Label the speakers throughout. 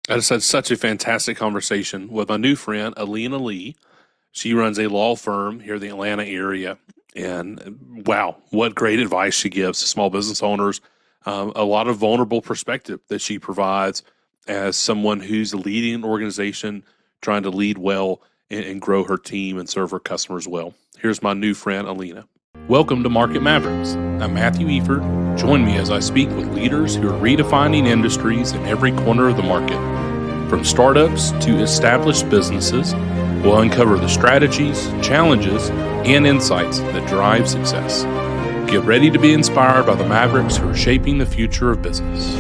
Speaker 1: I just had such a fantastic conversation with my new friend, Alina Lee. She runs a law firm here in the Atlanta area. And wow, what great advice she gives to small business owners. A lot of vulnerable perspective that she provides as someone who's leading an organization, trying to lead well and grow her team and serve her customers well. Here's my new friend, Alina. Welcome to Market Mavericks. I'm Matthew Eford. Join me as I speak with leaders who are redefining industries in every corner of the market. From startups to established businesses, we'll uncover the strategies, challenges, and insights that drive success. Get ready to be inspired by the Mavericks who are shaping the future of business.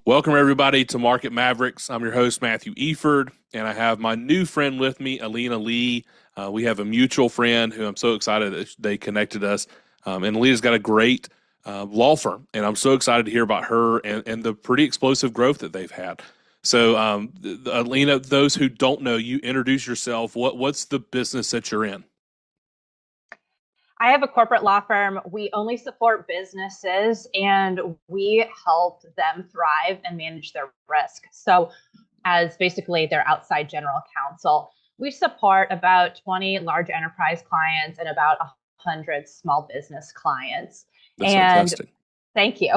Speaker 1: Welcome, everybody, to Market Mavericks. I'm your host, Matthew Eford, and I have my new friend with me, Alina Lee. We have a mutual friend who I'm so excited that they connected us. And Alina's got a great law firm, and I'm so excited to hear about her and the pretty explosive growth that they've had. So, Alina, those who don't know you, introduce yourself. What's the business that you're in?
Speaker 2: I have a corporate law firm. We only support businesses and we help them thrive and manage their risk. So, as basically their outside general counsel, we support about 20 large enterprise clients and about 100 small business clients.
Speaker 1: That's
Speaker 2: and
Speaker 1: fantastic.
Speaker 2: Thank you.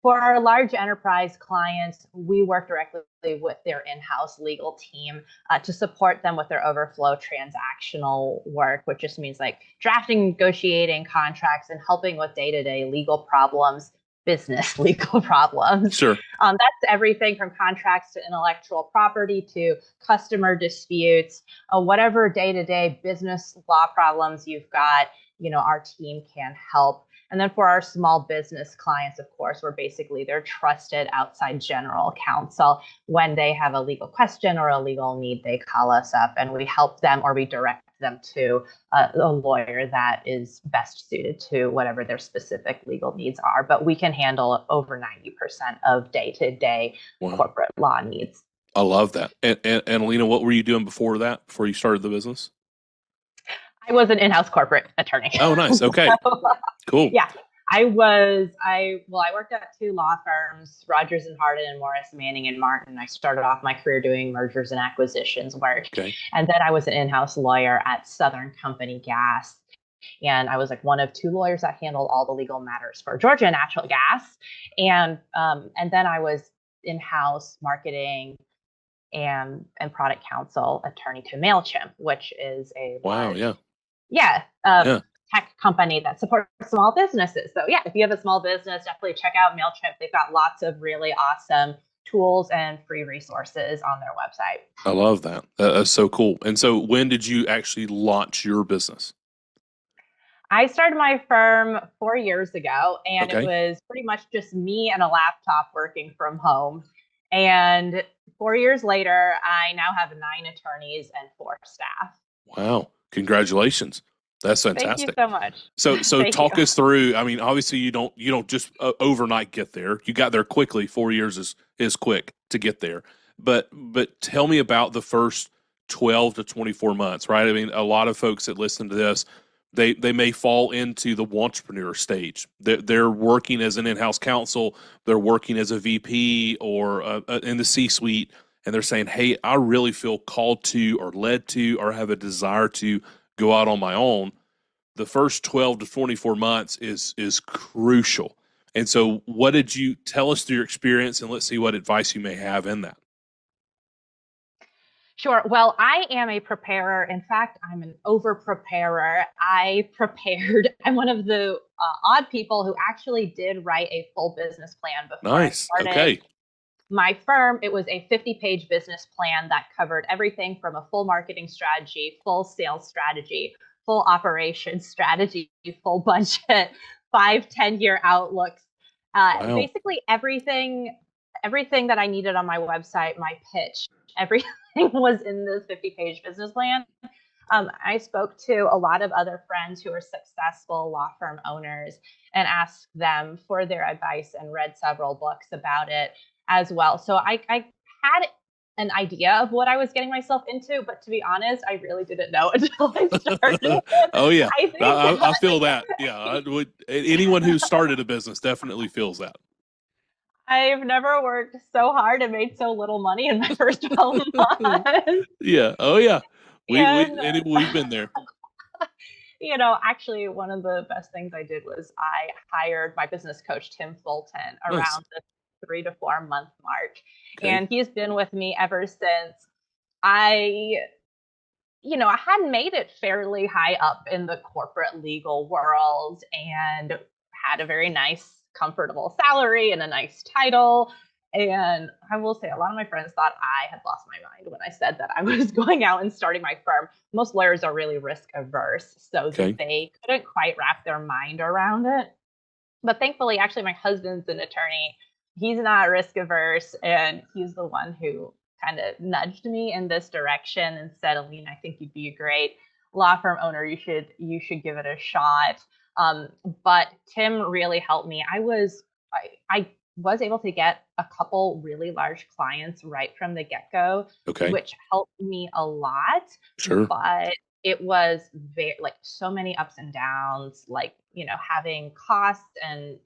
Speaker 2: For our large enterprise clients, we work directly with their in-house legal team to support them with their overflow transactional work, which just means like drafting, negotiating contracts, and helping with day-to-day legal problems, business legal problems.
Speaker 1: Sure.
Speaker 2: That's everything from contracts to intellectual property to customer disputes, whatever day-to-day business law problems you've got, our team can help. And then for our small business clients, of course, we're basically their trusted outside general counsel. When they have a legal question or a legal need, they call us up and we help them or we direct them to a lawyer that is best suited to whatever their specific legal needs are. But we can handle over 90% of day-to-day corporate law needs.
Speaker 1: I love that. And Alina, what were you doing before that, before you started the business?
Speaker 2: I was an in-house corporate attorney.
Speaker 1: Oh, nice. Okay. Cool.
Speaker 2: Yeah. I worked at two law firms, Rogers and Hardin and Morris, Manning and Martin. I started off my career doing mergers and acquisitions work.
Speaker 1: Okay.
Speaker 2: And then I was an in-house lawyer at Southern Company Gas. And I was like one of two lawyers that handled all the legal matters for Georgia Natural Gas. And then I was in-house marketing and product counsel attorney to Mailchimp, which is a tech company that supports small businesses. So yeah, if you have a small business, definitely check out Mailchimp. They've got lots of really awesome tools and free resources on their website.
Speaker 1: I love that. That's so cool. And so when did you actually launch your business?
Speaker 2: I started my firm 4 years ago, and It was pretty much just me and a laptop working from home. And 4 years later, I now have 9 attorneys and 4 staff.
Speaker 1: Wow. Congratulations. That's fantastic.
Speaker 2: Thank you so much.
Speaker 1: So talk us through. I mean, obviously you don't just overnight get there. You got there quickly. 4 years is quick to get there. But tell me about the first 12 to 24 months, right? I mean, a lot of folks that listen to this, they may fall into the entrepreneur stage. They're working as an in-house counsel. They're working as a VP or in the C-suite, and they're saying, "Hey, I really feel called to, or led to, or have a desire to go out on my own." The first 12 to 24 months is crucial. And so what did you tell us through your experience, and let's see what advice you may have in that.
Speaker 2: Sure. Well, I am a preparer. In fact, I'm an over-preparer. I'm one of the odd people who actually did write a full business plan before I started my firm. It was a 50-page business plan that covered everything from a full marketing strategy, full sales strategy, full operations strategy, full budget, 5-10 year outlooks. Basically everything that I needed on my website, my pitch, everything was in this 50-page business plan. I spoke to a lot of other friends who are successful law firm owners and asked them for their advice and read several books about it as well. So I had an idea of what I was getting myself into, but to be honest, I really didn't know until I started.
Speaker 1: Oh yeah, I feel that. Yeah, anyone who started a business definitely feels that.
Speaker 2: I've never worked so hard and made so little money in my first 12 months.
Speaker 1: Yeah. Oh yeah.
Speaker 2: And
Speaker 1: We've been there.
Speaker 2: actually, one of the best things I did was I hired my business coach, Tim Fulton,
Speaker 1: Nice.
Speaker 2: around the 3 to 4 month mark.
Speaker 1: Okay.
Speaker 2: And he's been with me ever since. I, I had made it fairly high up in the corporate legal world and had a very nice, comfortable salary and a nice title. And I will say, a lot of my friends thought I had lost my mind when I said that I was going out and starting my firm. Most lawyers are really risk averse, so
Speaker 1: Okay.
Speaker 2: they couldn't quite wrap their mind around it. But thankfully, actually, my husband's an attorney. He's not risk averse, and he's the one who kind of nudged me in this direction and said, "Alina, I think you'd be a great law firm owner. You should give it a shot." But Tim really helped me. I was able to get a couple really large clients right from the get go,
Speaker 1: Okay.
Speaker 2: which helped me a lot.
Speaker 1: Sure.
Speaker 2: But it was very like so many ups and downs, like, having costs and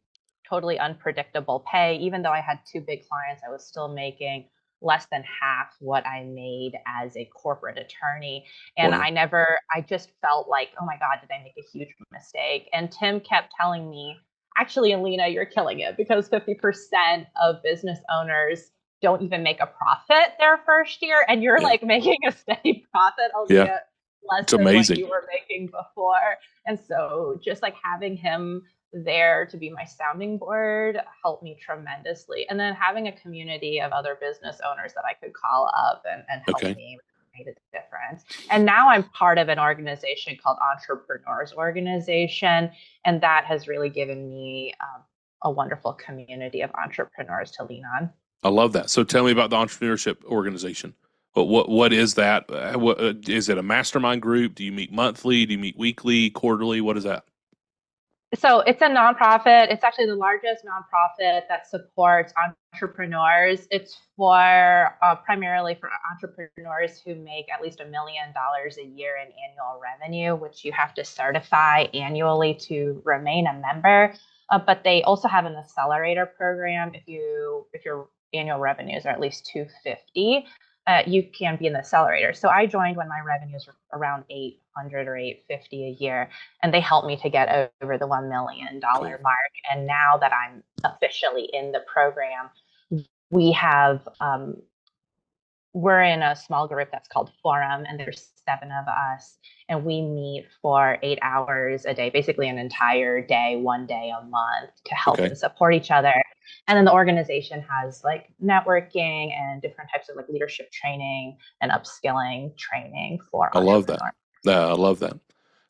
Speaker 2: totally unpredictable pay. Even though I had two big clients, I was still making less than half what I made as a corporate attorney. And
Speaker 1: Wow.
Speaker 2: I just felt like, oh my God, did I make a huge mistake? And Tim kept telling me, actually, Alina, you're killing it, because 50% of business owners don't even make a profit their first year. And you're
Speaker 1: Yeah.
Speaker 2: like making a steady profit,
Speaker 1: Yeah.
Speaker 2: albeit less
Speaker 1: It's
Speaker 2: than what
Speaker 1: amazing.
Speaker 2: you were making before. And so just like having him there to be my sounding board helped me tremendously. And then having a community of other business owners that I could call up and help
Speaker 1: Okay.
Speaker 2: me made a difference. And now I'm part of an organization called Entrepreneurs Organization, and that has really given me a wonderful community of entrepreneurs to lean on.
Speaker 1: I love that. So tell me about the entrepreneurship organization. What is that? What is it? A mastermind group? Do you meet monthly? Do you meet weekly, quarterly? What is that?
Speaker 2: So it's a nonprofit. It's actually the largest nonprofit that supports entrepreneurs. It's for primarily for entrepreneurs who make at least $1 million a year in annual revenue, which you have to certify annually to remain a member. But they also have an accelerator program. If your annual revenues are at least 250, you can be in the accelerator. So I joined when my revenues were around 800 or 850 a year, and they helped me to get over the $1 million
Speaker 1: Cool.
Speaker 2: mark. And now that I'm officially in the program, we have we're in a small group that's called Forum, and there's 7 of us, and we meet for 8 hours a day, basically an entire day, one day a month, to help
Speaker 1: Okay.
Speaker 2: and support each other. And then the organization has like networking and different types of like leadership training and upskilling training for
Speaker 1: I love that.
Speaker 2: entrepreneurs.
Speaker 1: I love that.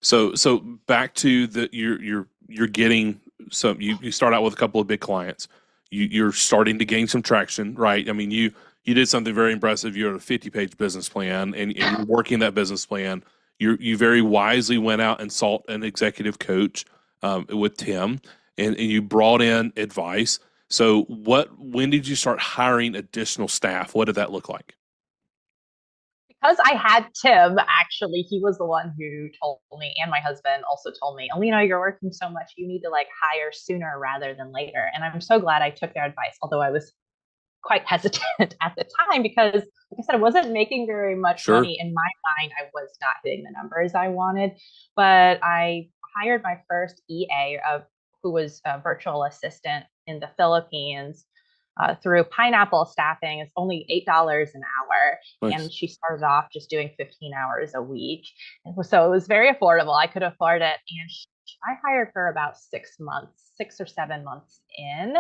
Speaker 1: So back to the you're getting some. You start out with a couple of big clients. You're starting to gain some traction, right? I mean, you did something very impressive. You had a 50-page business plan, and you're working that business plan. You very wisely went out and sought an executive coach with Tim, and you brought in advice. So when did you start hiring additional staff? What did that look like?
Speaker 2: Because I had Tim, actually, he was the one who told me, and my husband also told me, Alina, you're working so much, you need to like hire sooner rather than later. And I'm so glad I took their advice, although I was quite hesitant at the time because, like I said, I wasn't making very much
Speaker 1: Sure.
Speaker 2: money. In my mind, I was not hitting the numbers I wanted. But I hired my first EA, who was a virtual assistant in the Philippines, through Pineapple Staffing. It's only $8 an hour.
Speaker 1: Nice.
Speaker 2: And she started off just doing 15 hours a week. And so it was very affordable. I could afford it. And I hired her about 6 months, 6 or 7 months in.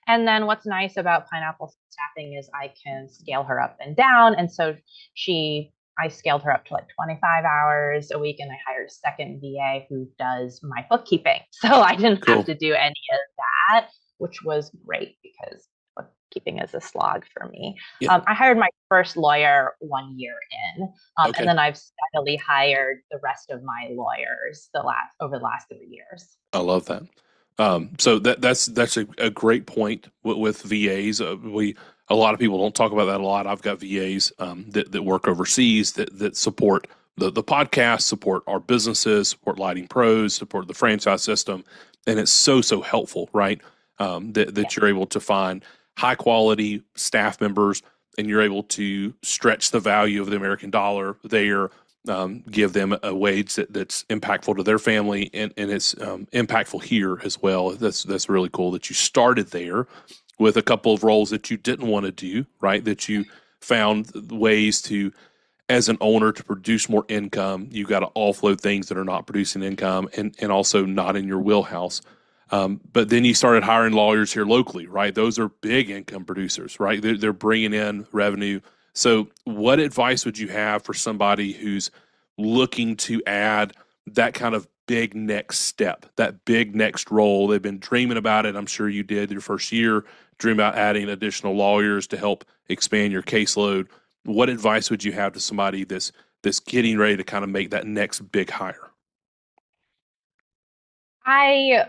Speaker 2: And then what's nice about Pineapple Staffing is I can scale her up and down. And so I scaled her up to like 25 hours a week, and I hired a second VA who does my bookkeeping. So I didn't have
Speaker 1: Cool.
Speaker 2: to do any of that, which was great because bookkeeping is a slog for me.
Speaker 1: Yeah.
Speaker 2: I hired my first lawyer 1 year in, and
Speaker 1: Okay.
Speaker 2: then I've steadily hired the rest of my lawyers over the last 3 years.
Speaker 1: I love that. So that's a great point with VAs. A lot of people don't talk about that a lot. I've got VAs that work overseas that support the podcast, support our businesses, support Lighting Pros, support the franchise system, and it's so helpful, right? That you're able to find high quality staff members, and you're able to stretch the value of the American dollar there, give them a wage that's impactful to their family, and it's impactful here as well. That's really cool that you started there with a couple of roles that you didn't want to do, right? That you found ways to, as an owner, to produce more income. You got to offload things that are not producing income and also not in your wheelhouse. But then you started hiring lawyers here locally, right? Those are big income producers, right? They're bringing in revenue. So what advice would you have for somebody who's looking to add that kind of big next step, that big next role? They've been dreaming about it. I'm sure you did your first year, dream about adding additional lawyers to help expand your caseload. What advice would you have to somebody that's getting ready to kind of make that next big hire?
Speaker 2: I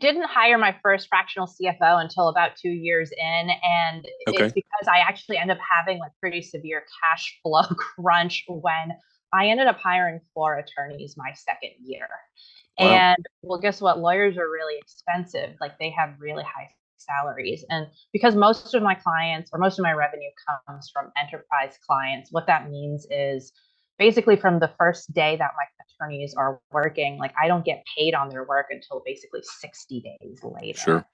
Speaker 2: didn't hire my first fractional CFO until about 2 years in. And
Speaker 1: Okay.
Speaker 2: it's because I actually ended up having like pretty severe cash flow crunch when I ended up hiring 4 attorneys my second year.
Speaker 1: Wow.
Speaker 2: And well, guess what? Lawyers are really expensive. Like they have really high salaries. And because most of my clients or most of my revenue comes from enterprise clients, what that means is basically from the first day that my attorneys are working, like I don't get paid on their work until basically 60 days later.
Speaker 1: Sure.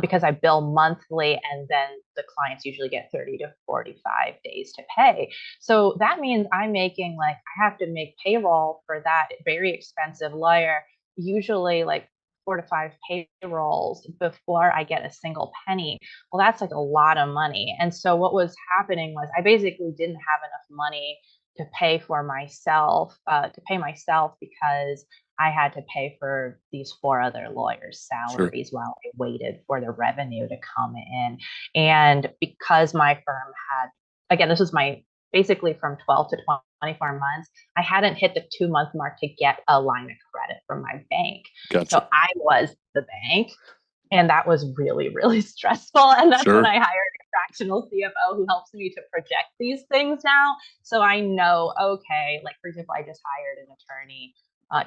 Speaker 2: Because I bill monthly and then the clients usually get 30 to 45 days to pay. So that means I'm making like, I have to make payroll for that very expensive lawyer, usually like 4 to 5 payrolls before I get a single penny. Well, that's like a lot of money. And so what was happening was I basically didn't have enough money to pay for myself, because I had to pay for these 4 other lawyers' salaries
Speaker 1: Sure.
Speaker 2: while I waited for the revenue to come in. And because my firm had, again, this was my basically from 12 to 24 months, I hadn't hit the 2 month mark to get a line of credit from my bank. So
Speaker 1: Gotcha.
Speaker 2: I was the bank. And that was really, really stressful. And that's when
Speaker 1: Sure.
Speaker 2: I hired a fractional CFO who helps me to project these things now. So I know, okay, like for example, I just hired an attorney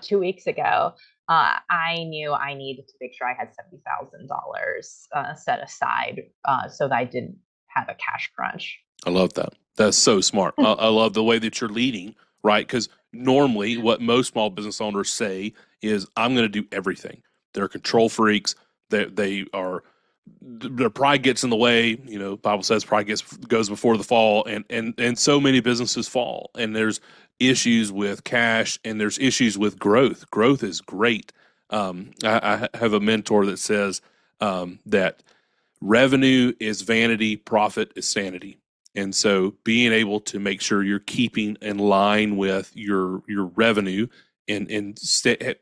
Speaker 2: 2 weeks ago. I knew I needed to make sure I had $70,000 set aside so that I didn't have a cash crunch.
Speaker 1: I love that. That's so smart. I love the way that you're leading, right? Because normally, what most small business owners say is, "I'm going to do everything." They're control freaks. They are. Their pride gets in the way. You know, Bible says pride goes before the fall, and so many businesses fall. And there's issues with cash, and there's issues with growth. Growth is great. I have a mentor that says that revenue is vanity, profit is sanity. And so being able to make sure you're keeping in line with your revenue and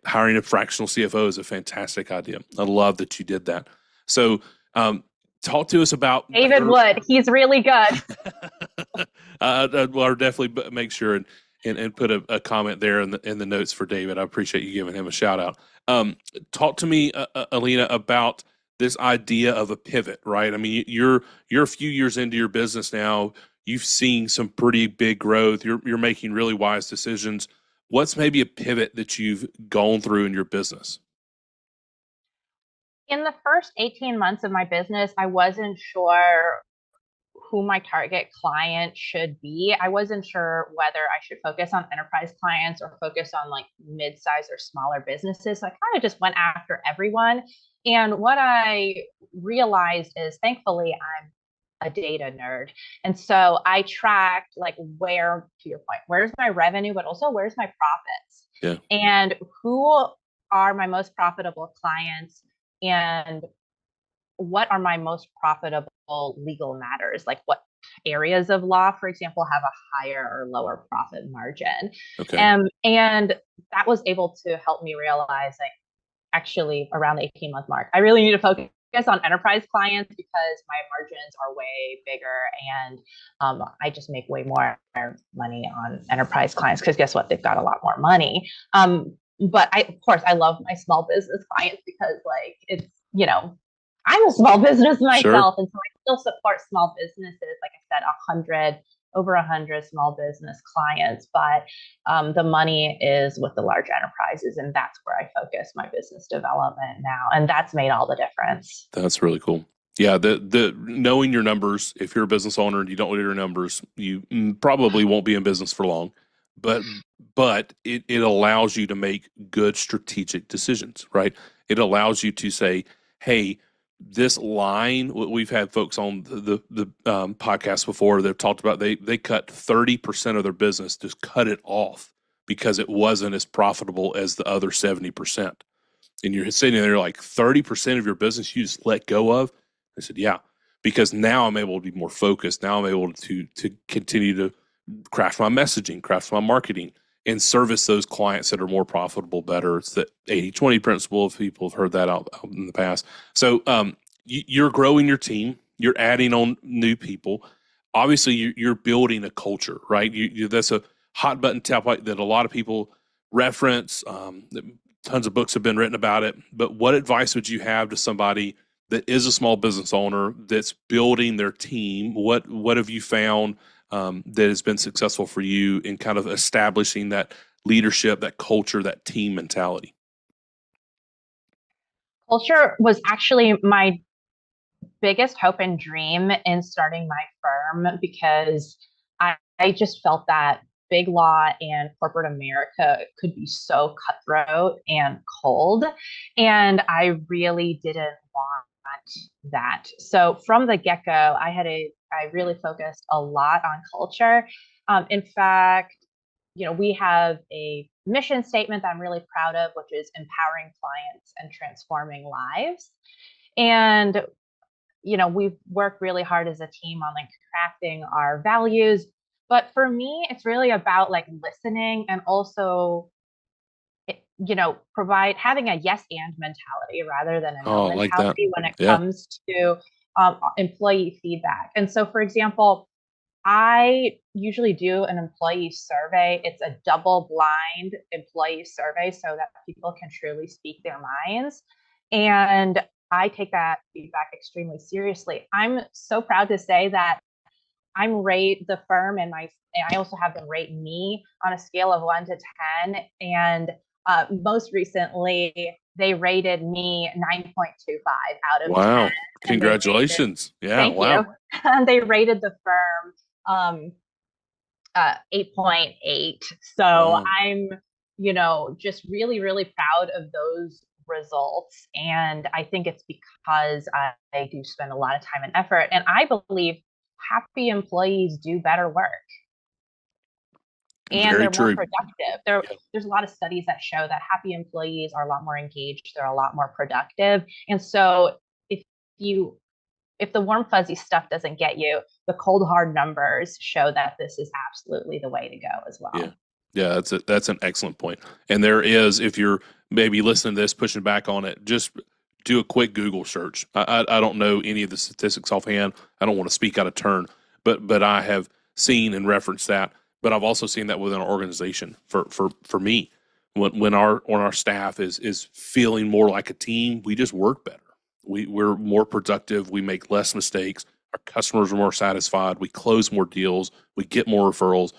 Speaker 1: hiring a fractional CFO is a fantastic idea. I love that you did that. So talk to us about
Speaker 2: David Wood, he's really good.
Speaker 1: I'll definitely make sure and put a comment there in the notes for David. I appreciate you giving him a shout out. Talk to me, Alina, about this idea of a pivot, right? I mean, you're a few years into your business now. You've seen some pretty big growth. You're making really wise decisions. What's maybe a pivot that you've gone through in your business?
Speaker 2: In the first 18 months of my business, I wasn't sure who my target client should be. I wasn't sure whether I should focus on enterprise clients or focus on like mid-size or smaller businesses. So I kind of just went after everyone. And what I realized is thankfully I'm a data nerd. And so I tracked like where, to your point, where's my revenue, but also where's my profits
Speaker 1: Yeah,
Speaker 2: and who are my most profitable clients and what are my most profitable legal matters? Like what areas of law, for example, have a higher or lower profit margin?
Speaker 1: okay,
Speaker 2: And that was able to help me realize like actually around the 18-month mark, I really need to focus on enterprise clients because my margins are way bigger and I just make way more money on enterprise clients because guess what? They've got a lot more money. But of course, I love my small business clients because like it's, I'm a small business
Speaker 1: sure.
Speaker 2: myself. And so I still support small businesses. Like I said, over 100 small business clients, but the money is with the large enterprises. And that's where I focus my business development now. And that's made all the difference.
Speaker 1: That's really cool. Yeah, the knowing your numbers. If you're a business owner and you don't know your numbers, you probably won't be in business for long. But it allows you to make good strategic decisions, right? It allows you to say, "Hey, this line." We've had folks on the podcast before that have talked about they cut 30% of their business, just cut it off because it wasn't as profitable as the other 70%. And you're sitting there like 30% of your business you just let go of. I said, yeah, because now I'm able to be more focused. Now I'm able to continue to craft my messaging, craft my marketing, and service those clients that are more profitable better. It's the 80-20 principle. If people have heard that out in the past. So you're growing your team. You're adding on new people. Obviously, you're building a culture, right? That's a hot button topic that a lot of people reference. Tons of books have been written about it. But what advice would you have to somebody that is a small business owner that's building their team? What have you found that has been successful for you in kind of establishing that leadership, that culture, that team mentality?
Speaker 2: Culture was actually my biggest hope and dream in starting my firm because I just felt that big law and corporate America could be so cutthroat and cold. And I really didn't want that. So from the get-go, I really focused a lot on culture. In fact, we have a mission statement that I'm really proud of, which is empowering clients and transforming lives. And we've worked really hard as a team on like crafting our values. But for me, it's really about like listening and also, provide having a yes and mentality rather than a no
Speaker 1: Oh, I like that.
Speaker 2: mentality when it
Speaker 1: Yeah.
Speaker 2: comes to employee feedback. And so, for example, I usually do an employee survey. It's a double blind employee survey so that people can truly speak their minds. And I take that feedback extremely seriously. I'm so proud to say that I'm rate the firm and I also have them rate me on a scale of 1 to 10. And most recently, they rated me 9.25 out of 10.
Speaker 1: Wow.
Speaker 2: And they rated,
Speaker 1: Congratulations. Yeah.
Speaker 2: thank you.
Speaker 1: Wow.
Speaker 2: And they rated the firm 8.8. So
Speaker 1: Wow.
Speaker 2: I'm, just really, really proud of those results. And I think it's because I do spend a lot of time and effort. And I believe happy employees do better work and
Speaker 1: Very
Speaker 2: they're more
Speaker 1: true.
Speaker 2: productive.
Speaker 1: Yeah.
Speaker 2: There's a lot of studies that show that happy employees are a lot more engaged, they're a lot more productive. And so you if the warm fuzzy stuff doesn't get you, the cold hard numbers show that this is absolutely the way to go as
Speaker 1: Yeah.
Speaker 2: well.
Speaker 1: Yeah, that's an excellent point. And there is, if you're maybe listening to this, pushing back on it, just do a quick Google search. I don't know any of the statistics offhand. I don't want to speak out of turn, but I have seen and referenced that. But I've also seen that within our organization. For me, when our staff is feeling more like a team, we just work better. We're more productive. We make less mistakes. Our customers are more satisfied. We close more deals. We get more referrals.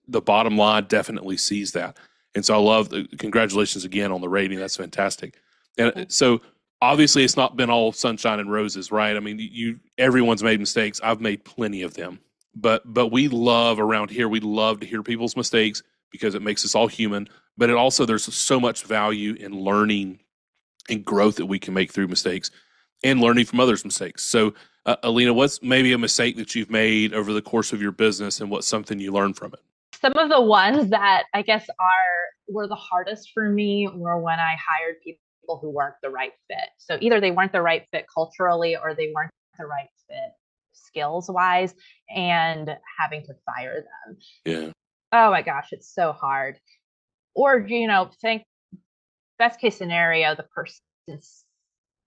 Speaker 1: The bottom line definitely sees that. And so I love congratulations again on the rating. That's fantastic. And so obviously it's not been all sunshine and roses, right? I mean, everyone's made mistakes. I've made plenty of them. But we love around here, we love to hear people's mistakes because it makes us all human. But it also there's so much value in learning and growth that we can make through mistakes and learning from others' mistakes. So Alina, what's maybe a mistake that you've made over the course of your business and what's something you learned from it?
Speaker 2: Some of the ones that I guess were the hardest for me were when I hired people who weren't the right fit. So either they weren't the right fit culturally or they weren't the right fit skills wise and having to fire them.
Speaker 1: Yeah.
Speaker 2: Oh my gosh, it's so hard. Or, think best case scenario, the person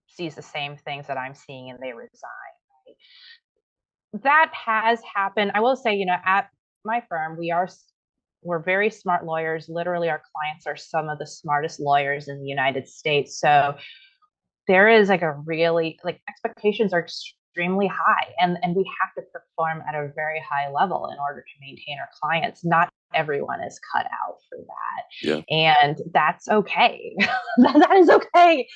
Speaker 2: sees the same things that I'm seeing and they resign. That has happened. I will say, at my firm, we're very smart lawyers. Literally, our clients are some of the smartest lawyers in the United States. So there is like a really like expectations are extremely high and we have to perform at a very high level in order to maintain our clients. Not everyone is cut out for that.
Speaker 1: Yeah.
Speaker 2: And that's okay. That is okay.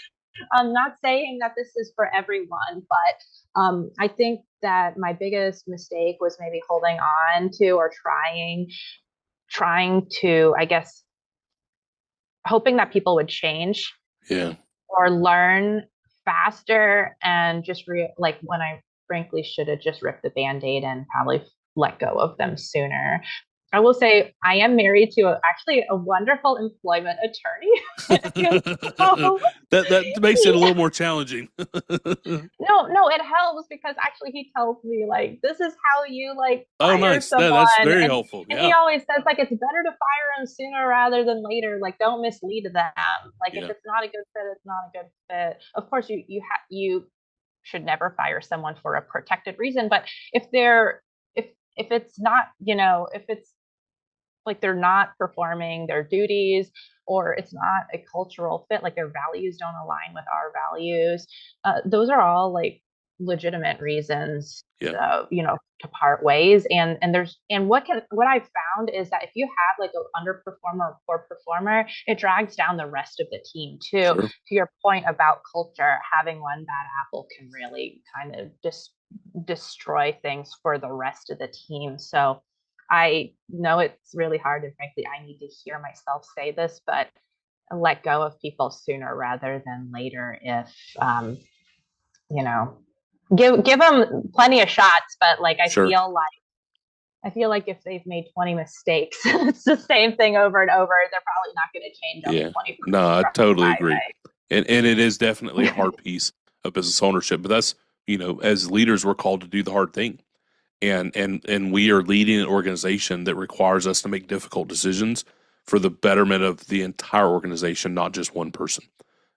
Speaker 2: I'm not saying that this is for everyone, but I think that my biggest mistake was maybe holding on to or trying to, I guess, hoping that people would change
Speaker 1: Yeah,
Speaker 2: or learn faster and just like when I frankly should have just ripped the band-aid and probably let go of them sooner. I will say I am married to actually a wonderful employment attorney. So,
Speaker 1: that makes it a little more challenging.
Speaker 2: no, it helps because actually he tells me like this is how you like
Speaker 1: Oh,
Speaker 2: fire
Speaker 1: nice.
Speaker 2: someone,
Speaker 1: That's very helpful.
Speaker 2: and he
Speaker 1: Yeah,
Speaker 2: always says like it's better to fire them sooner rather than later. Like don't mislead them. Like if
Speaker 1: yeah,
Speaker 2: it's not a good fit, it's not a good fit. Of course, you should never fire someone for a protected reason, but if it's not if it's like they're not performing their duties or it's not a cultural fit, like their values don't align with our values, those are all like legitimate reasons,
Speaker 1: yeah,
Speaker 2: to part ways. And what I found is that if you have like an underperformer or poor performer, it drags down the rest of the team too.
Speaker 1: sure.
Speaker 2: To your point about culture, having one bad apple can really kind of just destroy things for the rest of the team. So I know it's really hard, and frankly, I need to hear myself say this, but let go of people sooner rather than later. If you know, give them plenty of shots, but like
Speaker 1: Sure.
Speaker 2: I feel like if they've made 20 mistakes, it's the same thing over and over. They're probably not going to change on the
Speaker 1: Yeah.
Speaker 2: 21st
Speaker 1: No, I totally agree.
Speaker 2: try,
Speaker 1: And it is definitely a
Speaker 2: right?
Speaker 1: hard piece of business ownership, but that's, as leaders, we're called to do the hard thing. And we are leading an organization that requires us to make difficult decisions for the betterment of the entire organization, not just one person.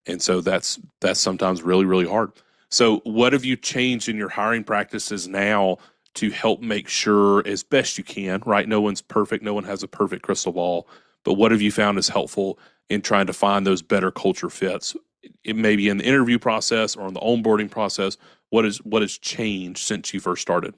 Speaker 1: And so that's sometimes really, really hard. So what have you changed in your hiring practices now to help make sure as best you can, right? No one's perfect, no one has a perfect crystal ball, but what have you found is helpful in trying to find those better culture fits? It may be in the interview process or in the onboarding process. What has changed since you first started?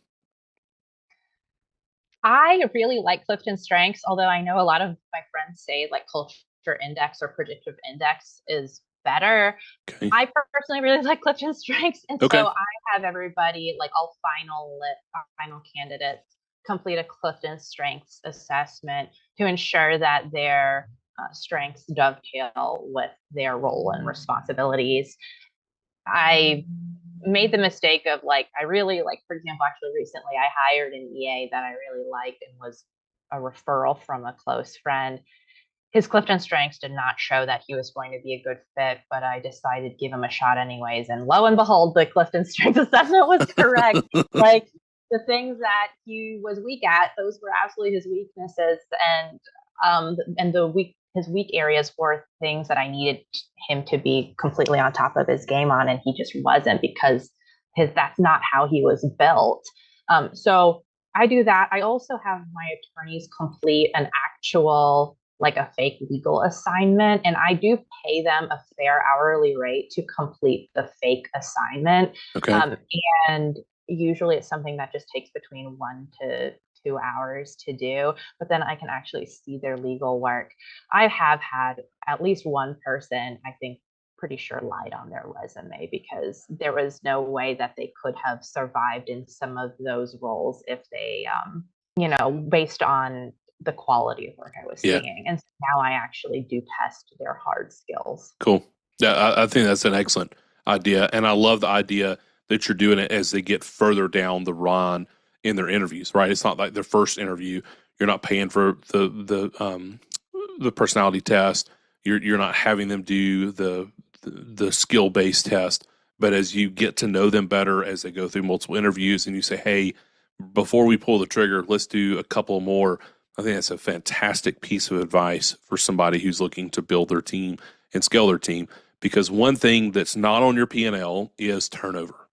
Speaker 2: I really like Clifton Strengths, although I know a lot of my friends say like culture index or predictive index is better.
Speaker 1: Okay.
Speaker 2: I personally really like Clifton Strengths, and
Speaker 1: Okay.
Speaker 2: so I have everybody, like all final candidates, complete a Clifton Strengths assessment to ensure that their strengths dovetail with their role and responsibilities. I made the mistake of like I really like, for example, actually recently I hired an EA that I really liked and was a referral from a close friend. His Clifton strengths did not show that he was going to be a good fit, but I decided to give him a shot anyways. And lo and behold, the Clifton strengths assessment was correct. Like the things that he was weak at, those were absolutely his weaknesses. And the weak his weak areas were things that I needed him to be completely on top of his game on, and he just wasn't because that's not how he was built. So I do that. I also have my attorneys complete an actual like a fake legal assignment, and I do pay them a fair hourly rate to complete the fake assignment.
Speaker 1: Okay.
Speaker 2: Um, and usually it's something that just takes between 1 to 2 hours to do, but then I can actually see their legal work. I have had at least one person, I think, pretty sure lied on their resume because there was no way that they could have survived in some of those roles if they, based on the quality of work I was
Speaker 1: Yeah.
Speaker 2: seeing. And so now I actually do test their hard skills.
Speaker 1: Cool. Yeah, I think that's an excellent idea, and I love the idea that you're doing it as they get further down the run in their interviews. Right? It's not like their first interview. You're not paying for the personality test. You're not having them do the skill based test. But as you get to know them better as they go through multiple interviews, and you say, "Hey, before we pull the trigger, let's do a couple more." I think that's a fantastic piece of advice for somebody who's looking to build their team and scale their team. Because one thing that's not on your P&L is turnover.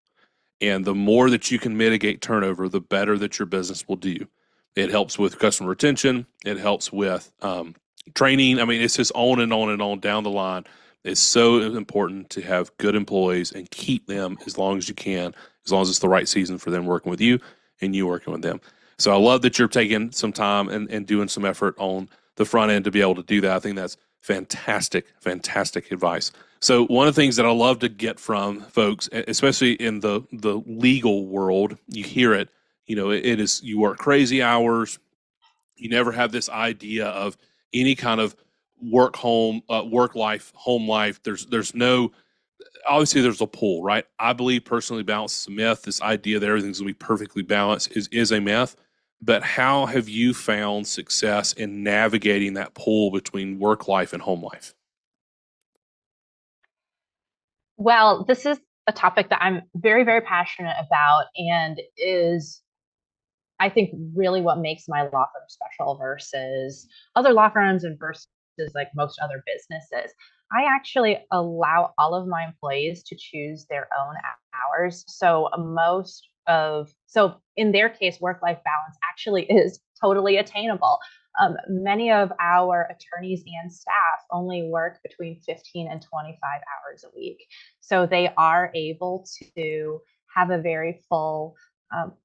Speaker 1: And the more that you can mitigate turnover, the better that your business will do. It helps with customer retention. It helps with training. I mean, it's just on and on and on down the line. It's so important to have good employees and keep them as long as you can, as long as it's the right season for them working with you and you working with them. So I love that you're taking some time and doing some effort on the front end to be able to do that. I think Fantastic, fantastic advice. So one of the things that I love to get from folks, especially in the legal world, you hear it. It is you work crazy hours. You never have this idea of any kind of work life, home life. There's no obviously there's a pull, right? I believe personally balance is a myth. This idea that everything's going to be perfectly balanced is a myth. But how have you found success in navigating that pull between work life and home life?
Speaker 2: Well, this is a topic that I'm very, very passionate about and is I think really what makes my law firm special versus other law firms and versus like most other businesses. I actually allow all of my employees to choose their own hours. So in their case, work-life balance actually is totally attainable. Many of our attorneys and staff only work between 15 and 25 hours a week. So they are able to have a very full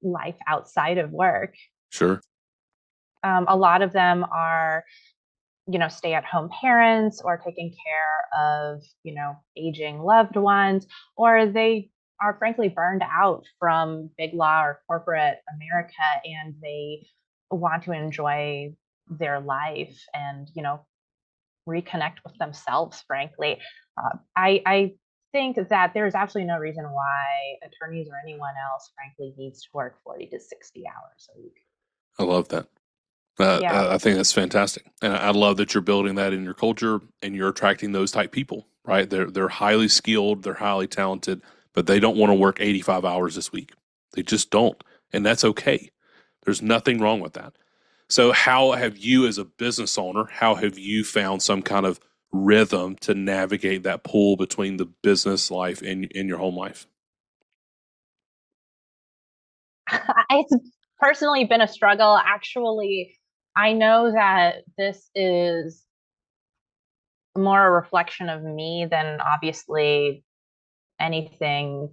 Speaker 2: life outside of work.
Speaker 1: Sure.
Speaker 2: A lot of them are, stay at home parents or taking care of, aging loved ones, or they are frankly burned out from big law or corporate America and they want to enjoy their life and, reconnect with themselves, frankly. I think that there's absolutely no reason why attorneys or anyone else, frankly, needs to work 40 to 60 hours a week.
Speaker 1: I love that.
Speaker 2: Yeah.
Speaker 1: I think that's fantastic, and I love that you're building that in your culture and you're attracting those type people. Right? They're highly skilled, they're highly talented, but they don't want to work 85 hours this week. They just don't, and that's okay. There's nothing wrong with that. So, how have you, as a business owner, how have you found some kind of rhythm to navigate that pull between the business life and your home life?
Speaker 2: It's personally been a struggle. Actually, I know that this is more a reflection of me than obviously anything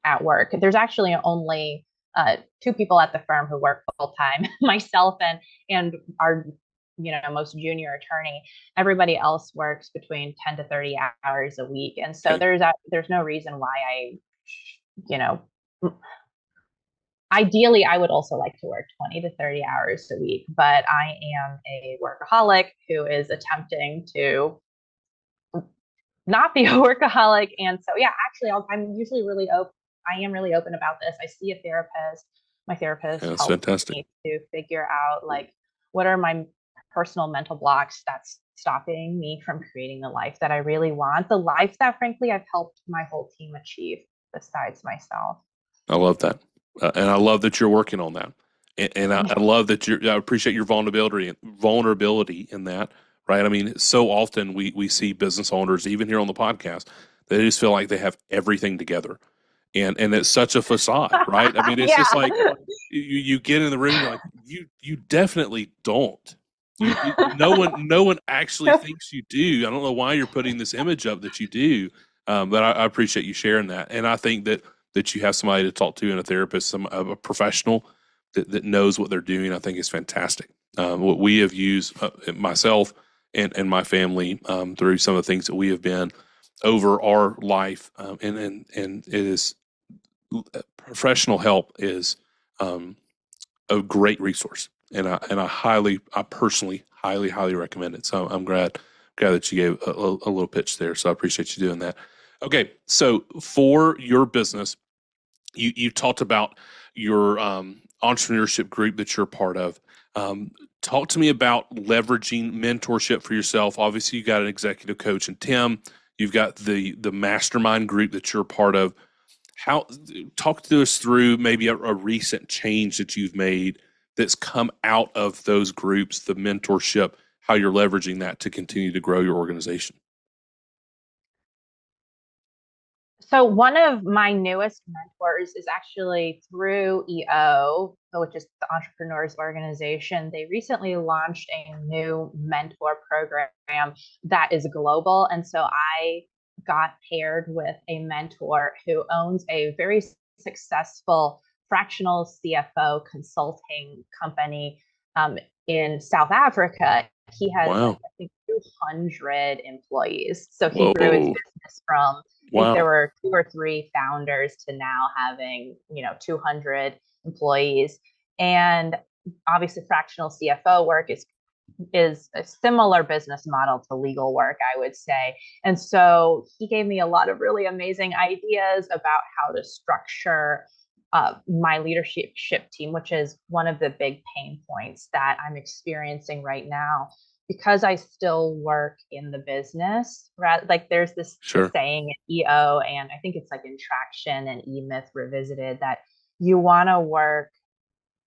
Speaker 2: at work. There's actually only two people at the firm who work full time, myself and our most junior attorney. Everybody else works between 10 to 30 hours a week, and so
Speaker 1: Okay,
Speaker 2: there's no reason why you know ideally I would also like to work 20 to 30 hours a week, but I am a workaholic who is attempting to not be a workaholic. And so, yeah, actually, I'm usually really open. I am really open about this. I see a therapist. My
Speaker 1: yeah,
Speaker 2: therapist
Speaker 1: that's
Speaker 2: helps
Speaker 1: fantastic.
Speaker 2: me to figure out like what are my personal mental blocks that's stopping me from creating the life that I really want, the life that, frankly, I've helped my whole team achieve besides myself.
Speaker 1: I love that, and I love that you're working on that, and I love that I appreciate your vulnerability in that. Right? I mean, so often we see business owners, even here on the podcast, they just feel like they have everything together, and it's such a facade, right? I mean, it's
Speaker 2: Yeah.
Speaker 1: just like you get in the room, you're like you definitely don't. No one actually thinks you do. I don't know why you're putting this image up that you do, but I appreciate you sharing that, and I think that you have somebody to talk to and a therapist, a professional that knows what they're doing. I think is fantastic. What we have used myself and my family through some of the things that we have been over our life, and it is professional help is um, a great resource, and I personally highly recommend it. So I'm glad that you gave a little pitch there. So I appreciate you doing that. Okay, so for your business, you talked about your entrepreneurship group that you're part of. Um, Talk to me about leveraging mentorship for yourself. Obviously, you got an executive coach and Tim. You've got the mastermind group that you're part of. How talk to us through maybe a recent change that you've made that's come out of those groups, the mentorship, how you're leveraging that to continue to grow your organization.
Speaker 2: So one of my newest mentors is actually through EO, which is the Entrepreneurs Organization. They recently launched a new mentor program that is global. And so I got paired with a mentor who owns a very successful fractional CFO consulting company in South Africa, he has like
Speaker 1: Wow.
Speaker 2: I think 200 employees. So he grew his
Speaker 1: Whoa.
Speaker 2: business from I think there
Speaker 1: Wow.
Speaker 2: were two or three founders to now having 200 employees. And obviously, fractional CFO work is a similar business model to legal work, I would say. And so he gave me a lot of really amazing ideas about how to structure my leadership team, which is one of the big pain points that I'm experiencing right now because I still work in the business. Right? Like there's this
Speaker 1: Sure.
Speaker 2: saying in EO, and I think it's like in Traction and E Myth Revisited, that you want to work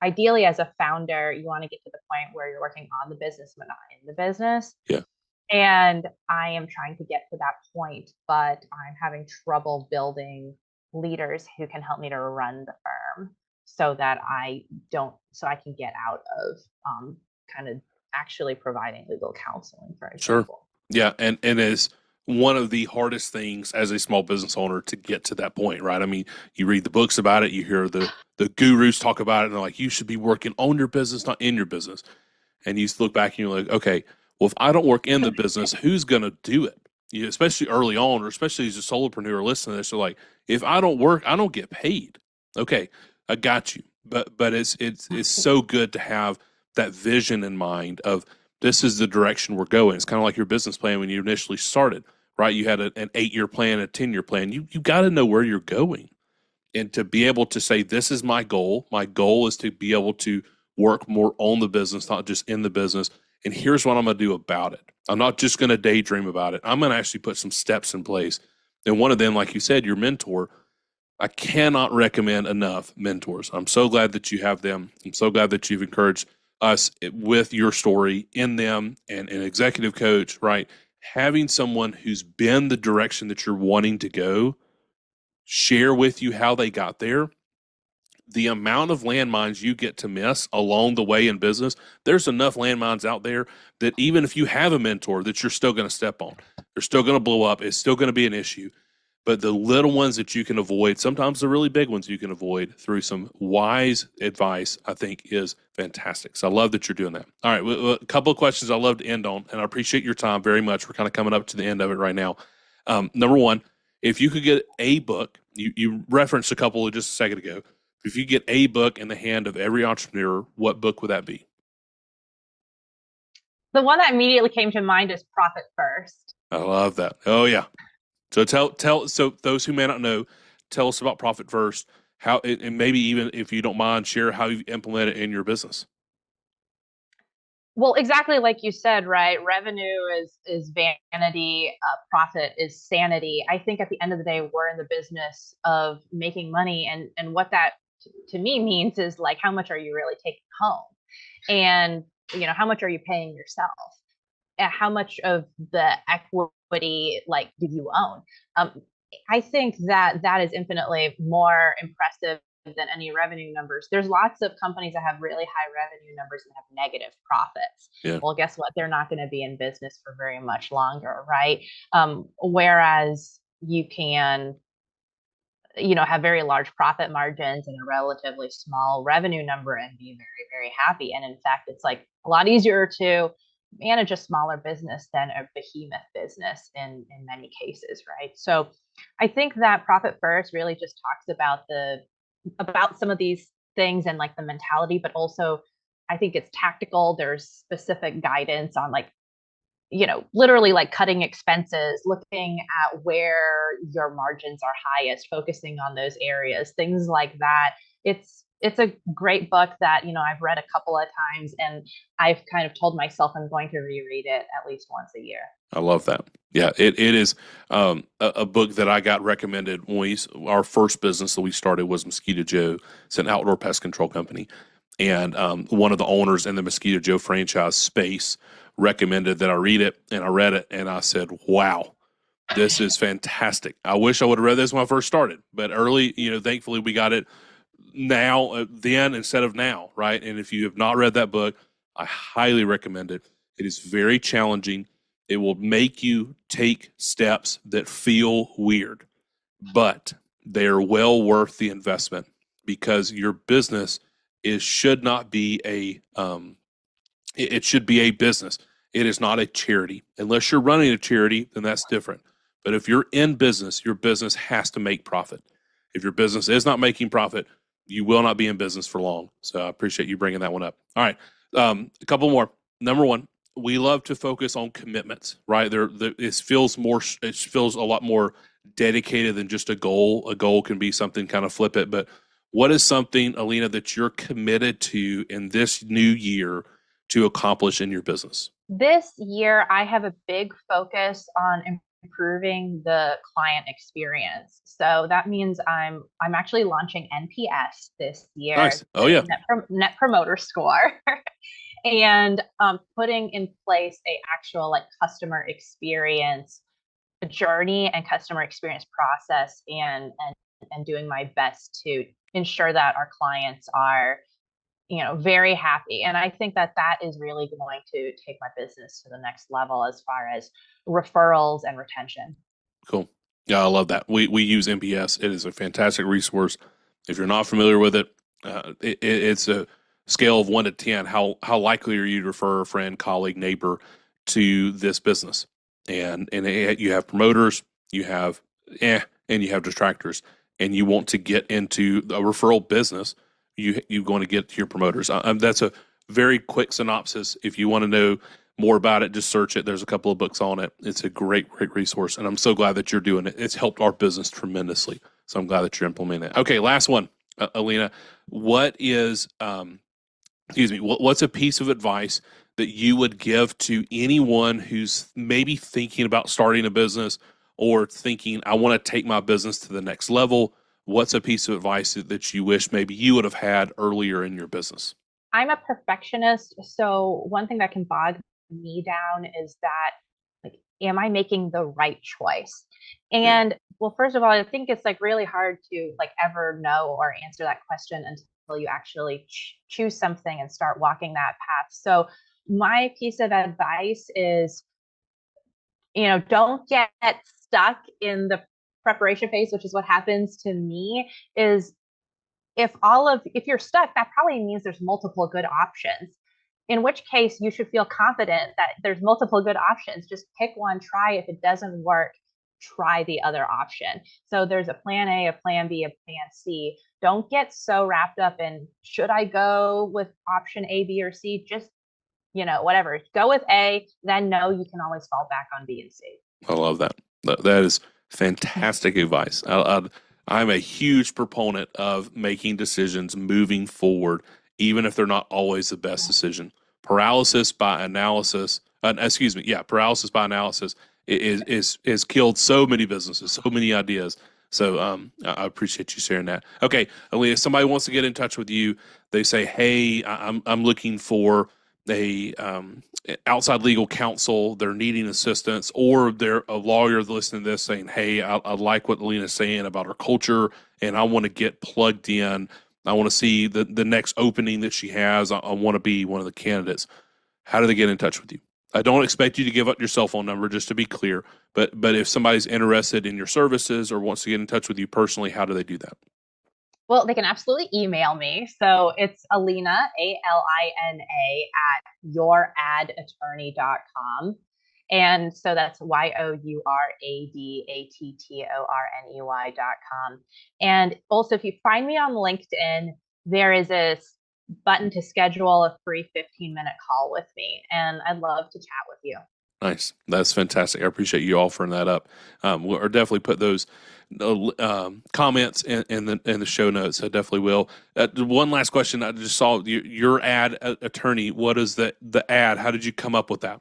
Speaker 2: ideally as a founder, you want to get to the point where you're working on the business but not in the business.
Speaker 1: Yeah.
Speaker 2: And I am trying to get to that point, but I'm having trouble building leaders who can help me to run the firm so that I can get out of kind of actually providing legal counseling, for
Speaker 1: Sure.
Speaker 2: example.
Speaker 1: Yeah. And it's one of the hardest things as a small business owner to get to that point, right? I mean, you read the books about it, you hear the gurus talk about it, and they're like, you should be working on your business, not in your business. And you look back and you're like, okay, well, if I don't work in the business, who's going to do it? Especially early on, or especially as a solopreneur listening to this, they're like, if I don't work, I don't get paid. Okay, I got you. But it's so good to have that vision in mind of this is the direction we're going. It's kind of like your business plan when you initially started, right? You had an 8-year plan, a 10-year plan. You got to know where you're going, and to be able to say, this is my goal. My goal is to be able to work more on the business, not just in the business. And here's what I'm going to do about it. I'm not just going to daydream about it. I'm going to actually put some steps in place. And one of them, like you said, your mentor, I cannot recommend enough mentors. I'm so glad that you have them. I'm so glad that you've encouraged us with your story in them, and an executive coach, right? Having someone who's been the direction that you're wanting to go share with you how they got there. The amount of landmines you get to miss along the way in business, there's enough landmines out there that even if you have a mentor, that you're still going to step on. They're still going to blow up. It's still going to be an issue. But the little ones that you can avoid, sometimes the really big ones you can avoid through some wise advice, I think is fantastic. So I love that you're doing that. All right, a couple of questions I love to end on, and I appreciate your time very much. We're kind of coming up to the end of it right now. Number one, if you could get a book, you referenced a couple just a second ago. If you get a book in the hand of every entrepreneur, what book would that be?
Speaker 2: The one that immediately came to mind is Profit First.
Speaker 1: I love that. Oh yeah. So so those who may not know, tell us about Profit First, how, and maybe even if you don't mind, share how you implement it in your business.
Speaker 2: Well, exactly like you said, right? Revenue is vanity, profit is sanity. I think at the end of the day, we're in the business of making money, and what that to me means is like how much are you really taking home, and how much are you paying yourself, how much of the equity like do you own? I think that is infinitely more impressive than any revenue numbers. There's lots of companies that have really high revenue numbers and have negative profits.
Speaker 1: Yeah.
Speaker 2: Well, guess what? They're not going to be in business for very much longer, right? Whereas you can, have very large profit margins and a relatively small revenue number and be very, very happy. And in fact, it's like a lot easier to manage a smaller business than a behemoth business in many cases, right? So I think that Profit First really just talks about some of these things and like the mentality, but also I think it's tactical. There's specific guidance on like literally like cutting expenses, looking at where your margins are highest, focusing on those areas, things like that. It's a great book that, I've read a couple of times, and I've kind of told myself I'm going to reread it at least once a year.
Speaker 1: I love that. Yeah, it is a book that I got recommended when our first business that we started was Mosquito Joe. It's an outdoor pest control company. And one of the owners in the Mosquito Joe franchise space recommended that I read it, and I read it, and I said, wow, this is fantastic. I wish I would have read this when I first started, but early, thankfully we got it now, then instead of now, right? And if you have not read that book, I highly recommend it. It is very challenging. It will make you take steps that feel weird, but they are well worth the investment, because your business should not be It should be a business. It is not a charity. Unless you're running a charity, then that's different. But if you're in business, your business has to make profit. If your business is not making profit, you will not be in business for long. So I appreciate you bringing that one up. All right, a couple more. Number one, we love to focus on commitments, right? It feels more. It feels a lot more dedicated than just a goal. A goal can be something kind of flip it, but what is something, Alina, that you're committed to in this new year to accomplish in your business?
Speaker 2: This year, I have a big focus on improving the client experience. So that means I'm actually launching NPS this year,
Speaker 1: Nice. Oh
Speaker 2: the
Speaker 1: yeah.
Speaker 2: Net Promoter Score, and putting in place a actual like customer experience journey and customer experience process, and doing my best to ensure that our clients are very happy. And I think that that is really going to take my business to the next level as far as referrals and retention.
Speaker 1: Cool. Yeah, I love that. We use NPS. It is a fantastic resource. If you're not familiar with it, it's a scale of 1 to 10. How likely are you to refer a friend, colleague, neighbor to this business? You have promoters, you have and you have detractors, and you want to get into a referral business. You want to get to your promoters. That's a very quick synopsis. If you want to know more about it, just search it. There's a couple of books on it. It's a great resource, and I'm so glad that you're doing it. It's helped our business tremendously. So I'm glad that you're implementing it. Okay, last one, Alina. What is, excuse me, what's a piece of advice that you would give to anyone who's maybe thinking about starting a business or thinking, I want to take my business to the next level? What's a piece of advice that you wish maybe you would have had earlier in your business?
Speaker 2: I'm a perfectionist, so one thing that can bog me down is that, like, am I making the right choice?
Speaker 1: Yeah.
Speaker 2: And well, first of all, I think it's like really hard to like ever know or answer that question until you actually choose something and start walking that path. So my piece of advice is, don't get stuck in the preparation phase, which is what happens to me. Is if you're stuck, that probably means there's multiple good options. In which case, you should feel confident that there's multiple good options. Just pick one, try. If it doesn't work, try the other option. So there's a plan A, a plan B, a plan C. Don't get so wrapped up in should I go with option A, B, or C? Just, whatever. Go with A, then know you can always fall back on B and C.
Speaker 1: I love that. That is fantastic advice. I'm a huge proponent of making decisions moving forward, even if they're not always the best decision. Paralysis by analysis, excuse me, yeah, paralysis by analysis is killed so many businesses, so many ideas. So I appreciate you sharing that. Okay, Alina, if somebody wants to get in touch with you, they say, "Hey, I'm looking for a outside legal counsel, they're needing assistance, or they're a lawyer listening to this saying, hey, I like what Alina's saying about her culture, and I want to get plugged in. I want to see the next opening that she has. I want to be one of the candidates." How do they get in touch with you? I don't expect you to give up your cell phone number, just to be clear, but if somebody's interested in your services or wants to get in touch with you personally, how do they do that?
Speaker 2: Well, they can absolutely email me. So it's Alina, Alina, at youradattorney.com. And so that's youradAttorney.com. And also, if you find me on LinkedIn, there is a button to schedule a free 15-minute call with me. And I'd love to chat with you.
Speaker 1: Nice. That's fantastic. I appreciate you offering that up. We'll definitely put those comments in the show notes. I definitely will. One last question. I just saw your ad, attorney. What is the ad? How did you come up with that?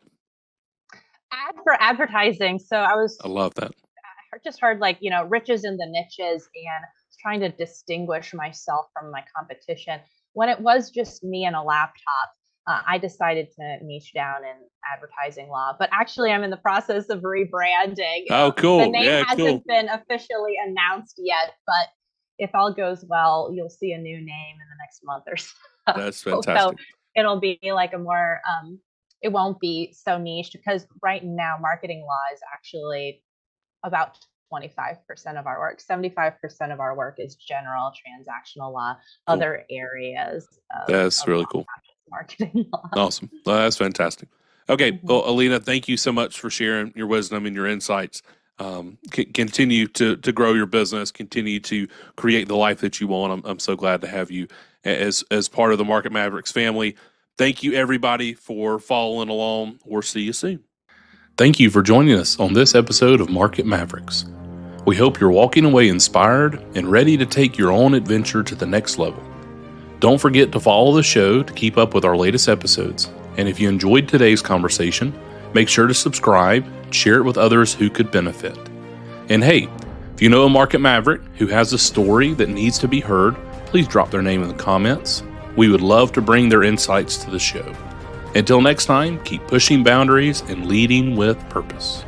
Speaker 2: Ad for advertising. So
Speaker 1: I love that.
Speaker 2: just heard like, riches in the niches, and trying to distinguish myself from my competition. When it was just me and a laptop, I decided to niche down in advertising law. But actually, I'm in the process of rebranding.
Speaker 1: Oh,
Speaker 2: The
Speaker 1: cool.
Speaker 2: name
Speaker 1: Yeah, cool.
Speaker 2: hasn't been officially announced yet, but if all goes well, you'll see a new name in the next month or so.
Speaker 1: That's
Speaker 2: So
Speaker 1: fantastic.
Speaker 2: it'll be like a more, it won't be so niche, because right now, marketing law is actually about 25% of our work. 75% of our work is general transactional law,
Speaker 1: Cool.
Speaker 2: other areas of
Speaker 1: That's really
Speaker 2: law
Speaker 1: cool.
Speaker 2: marketing law.
Speaker 1: Awesome. That's fantastic. Okay. Well, Alina, thank you so much for sharing your wisdom and your insights. Continue to grow your business, continue to create the life that you want. I'm so glad to have you as part of the Market Mavericks family. Thank you, everybody, for following along. We'll see you soon. Thank you for joining us on this episode of Market Mavericks. We hope you're walking away inspired and ready to take your own adventure to the next level. Don't forget to follow the show to keep up with our latest episodes. And if you enjoyed today's conversation, make sure to subscribe, share it with others who could benefit. And hey, if you know a market maverick who has a story that needs to be heard, please drop their name in the comments. We would love to bring their insights to the show. Until next time, keep pushing boundaries and leading with purpose.